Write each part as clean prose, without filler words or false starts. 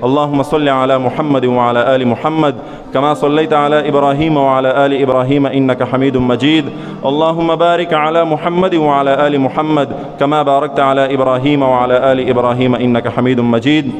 اللهم صل على محمد وعلى آل محمد كما صليت على إبراهيم وعلى آل إبراهيم إنك حميد مجيد. اللهم بارك على محمد وعلى آل محمد كما باركت على إبراهيم وعلى آل إبراهيم إنك حميد مجيد.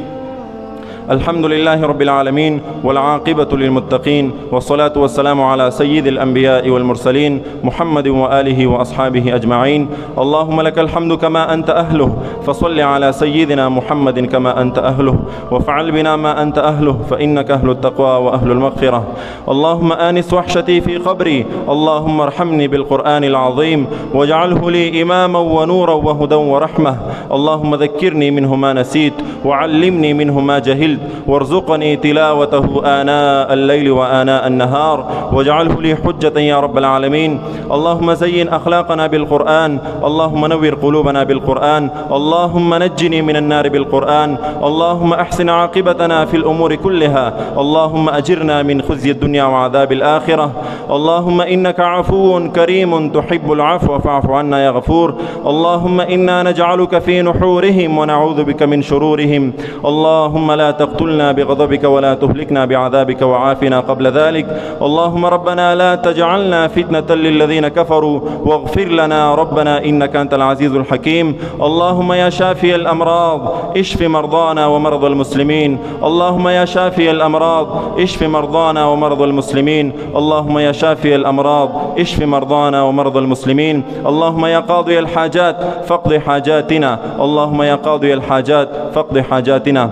الحمد لله رب العالمين والعاقبة للمتقين والصلاة والسلام على سيد الأنبياء والمرسلين محمد وآله وأصحابه أجمعين. اللهم لك الحمد كما أنت أهله، فصل على سيدنا محمد كما أنت أهله، وافعل بنا ما أنت أهله، فإنك أهل التقوى وأهل المغفرة. اللهم آنس وحشتي في قبري، اللهم ارحمني بالقرآن العظيم واجعله لي إماما ونورا وهدى ورحمة. اللهم ذكرني منه ما نسيت وعلمني منه ما جهلت، وارزقني تلاوته آناء الليل وآناء النهار، واجعله لي حجة يا رب العالمين. اللهم زين أخلاقنا بالقرآن، اللهم نور قلوبنا بالقرآن، اللهم نجني من النار بالقرآن، اللهم أحسن عاقبتنا في الأمور كلها، اللهم أجرنا من خزي الدنيا وعذاب الآخرة. اللهم إنك عفو كريم تحب العفو فاعف عنا يا غفور. اللهم إنا نجعلك في نحورهم ونعوذ بك من شرورهم. اللهم لا تقتلنا بغضبك ولا تهلكنا بعذابك وعافنا قبل ذلك. اللهم ربنا لا تجعلنا فتنة للذين كفروا واغفر لنا ربنا إنك أنت العزيز الحكيم. اللهم يا شافي الأمراض اشف مرضانا ومرضى المسلمين. اللهم يا شافي الأمراض اشف مرضانا ومرضى المسلمين. اللهم يا شافي الأمراض اشف مرضانا ومرضى المسلمين. اللهم يا قاضي الحاجات فاقض حاجاتنا. اللهم يا قاضي الحاجات فاقض حاجاتنا.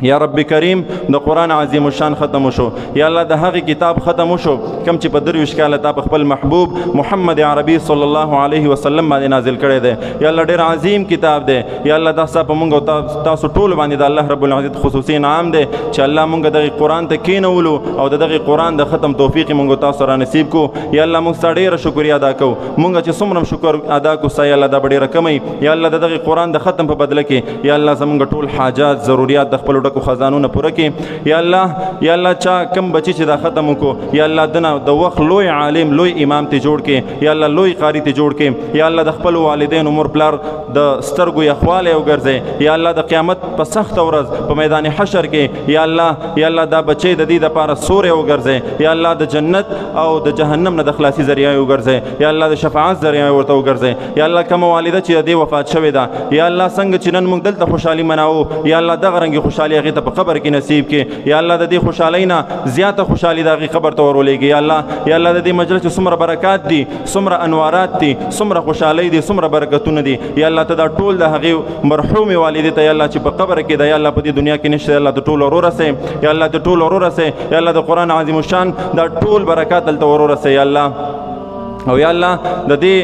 یا رب کریم د قرآن عظیم الشان ختم شو، یا الله د هغه کتاب ختم شو کم چې په درویش کاله تا په خپل محبوب محمد عربي صلی الله علیه وسلم باندې نازل کړی دی. یا الله ډېر عظیم کتاب دی. یا الله دا ستا په مونږ او تاسو ټول باندې د الله رب العزت خصوصي انعام دی چې الله مونږ دغه قرآن ته کینولو او دغه قرآن د ختم توفیق مونږ تاسو را نصیب کو. یا الله مونږ ستا ډېره شکریا ادا کوو. مونږ چې څومره شکر ادا کو ستا یا الله دا به ډېره کمی. یا الله د دغه قرآن د ختم په بدله کې یا الله زمونږ ټول حاجات ضروریات د خپلو ډکو خزانونه پوره کړي. یا الله چا کم بچی چې دا ختم وکړو یا الله دنه د وخت لوی عالم لوی امام ته جوړ کړي. یا الله لوی قاری ته جوړ کړي. یا الله د خپل والدین عمر پلار د سترګو یخواله وګرځي. یا الله د قیامت په سخت ورځ په میدان حشر کې یا الله دا بچی د دې لپاره سورې وګرځي. یا الله د جنت او د جهنم نه د خلاصي ذریعہ وګرځي. یا الله د شفاعت ذریعہ ورته وګرځي. یا الله کوم والده چې د وفات شوې ده یا الله څنګه چې نن موږ دلته خوشحالي مناو یا الله دغه رنګ خوشحالي هغې ته په قبر کې نصیب کې. یا الله د دې خوشحالۍ نه زیاته خوشحالي د هغې قبر ته ورولېږي. یا الله د دې مجلس چې څومره برکات دي څومره انوارات دي څومره خوشحالۍ دي څومره برکتونه دي یا الله ته دا ټول د هغې مرحومې والدې ته یا الله چې په قبر کې ده یا الله په دې دنیا کې نشته یا الله د ټول ورور رسې. یا الله د ټول ورور رسې. یا الله د قرآن عظیم الشان دا ټول برکات دلته ورور رسې. یا الله او یا الله د دې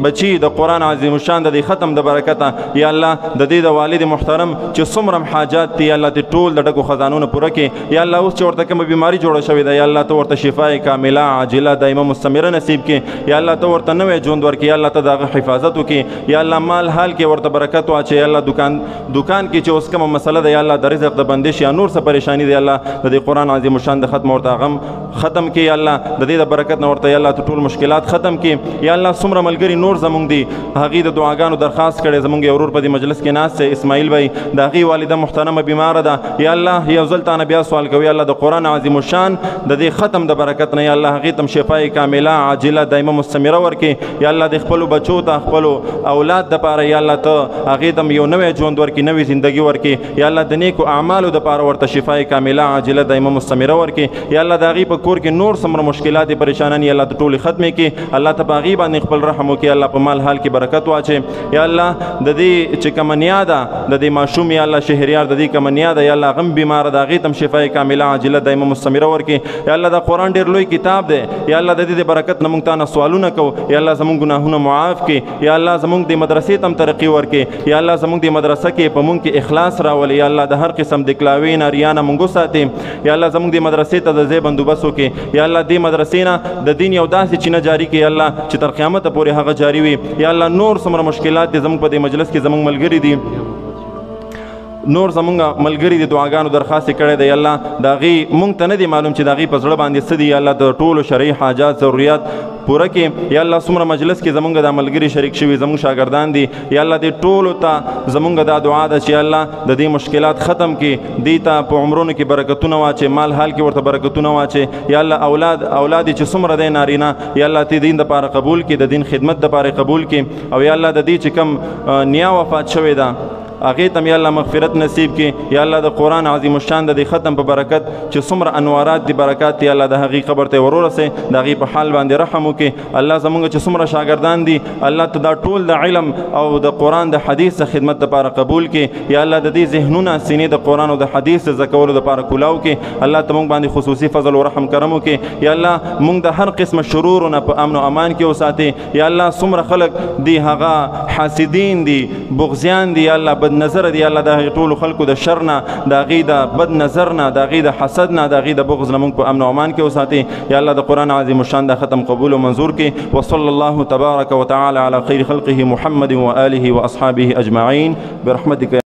بچی د قرآن عظیم الشان د دې ختم د برکته یا الله د دې د والد محترم چې څومره حاجات دي یا الله دې ټول د ډکو خزانونه پوره کړي. یا الله اوس چې ورته کومه بیماري جوړه شوې ده یا الله ته ورته شفای کامله عاجله دایمه مستمره نصیب کړي. یا الله ته ورته نوی ژوند ورکړي. یا الله ته د هغه حفاظت وکړي. یا الله مال حال کې ورته برکت واچوي. یا الله دکان کې چې اوس کومه مسله ده یا الله د رزق د بندش یا نور څه پریشانی ده یا الله د دې قرآن عظیم الشان د ختم ورته غم ختم کړي. یا الله د دې د برکت نه ورته یا الله ټول مشکلات ختم کړي. یا الله څومره ملګري نور زمونږ دي هغې د دعاګانو درخواست کړی. زمونږ یو ورور په دې مجلس کې ناست دی اسماعیل بھائی د هغې والده محترمه بیماره ده. یا الله یو ځل تانه بیا سوال کوي یا الله د قرآن عظیم الشان د دې ختم د برکت نه یا الله هغې ته شفای کامله عاجله دایمه مستمره ورکړي. یا الله د خپلو بچو ته خپلو اولاد دپاره یا الله ته هغې ته یو نوی ژوند ورکړي نوې زندګي ورکړي. یا الله د نیکو اعمالو دپاره ورته شفای کامله عاجله دایمه مستمره ورکړي. یا الله د هغې په کور کې نور څومره مشکلات پریشانان یا الله د ټولې ختمې کړي. الله ته په هغې باندې خپل رحم وکړي. الله په مال حال کې برکت واچي. یا الله د دې چې کومه نیا ده د دې ماشوم یا الله شهریار د دې کومه نیا ده یا الله غم بیماره ده هغې ته هم شفای کامله عاجله دایمه مستمره ورکړي. یا الله دا قرآن ډېر لوی کتاب دی. یا الله د دې د برکت نه موږ تا نه سوالونه کوو. یا الله زموږ ګناهونه معاف کړي. یا الله زموږ د مدرسې ته هم ترقي ورکړي. یا الله زموږ د مدرسه کې په موږ کې اخلاص راولي. یا الله د هر قسم د کلاوې نه ریا نه موږ وساتي. یا الله زموږ د مدرسې ته د ځای بندوبست وکړي. یا الله دې مدرسې نه د دین یو داسې چینه جاري کړي یا الله چې تر قیامته پورې هغه جاري وي. یا الله نور څومره مشکلات دي زموږ په دې مجلس کې زموږ ملګري دي نور زمونږ ملګري د دعاګانو درخواست کړی دی یا الله د هغې مونږ ته نه دی معلوم چې د هغې په زړه باندې څه دي یا الله د ټولو شرعي حاجات ضروريات پوره کې یا الله څومره مجلس کې زمونږ د ملګري شریک شوي زمونږ شاګردان دي یا الله دې ټولو ته زمونږ دا دعا ده چې الله د دې مشکلات ختم کړي دې ته په عمرونو کې برکتونه واچې مال حال کې ورته برکتونه واچې یا الله اولاد چې څومره دی نارینه یا الله ته دین دپاره قبول کړي د دین خدمت دپاره قبول کړي او یا الله د دې چې کوم نیا وفات شوې ده هغې ته یا الله مغفرت نصیب کړي یا الله د قرآن عظیم الشان د دې ختم په برکت چې څومره انوارات دي برکات دي الله د هغې قبر ته ورورسې د هغې په حال باندې رحم وکړي الله زمونږ چې څومره شاګردان دي الله ته دا ټول د علم او د قرآن د حدیث د خدمت دپاره قبول کړي یا الله د دې ذهنونه سینې د قرآن او د حدیث د زده کولو دپاره کولاو کړي الله ته موږ باندې خصوصي فضل او رحم کرم وکړي یا الله موږ د هر قسمه شرورونه په امن او امان کې وساتې یا الله څومره خلک دي هغه حاسدین دي بغضیان دي یا الله بد نظر دی الله د ټولو خلکو د شر نه د هغې د بد نظر نه د هغې د حسد نه د هغې د بغض نه موږ په امن او امان کې وساتې یا الله د قرآن عظیم الشان دا ختم قبول او منظور کړي وصلی الله تبارک وتعالى على خیر خلقه محمد وآله واصحابه اجمعین برحمتک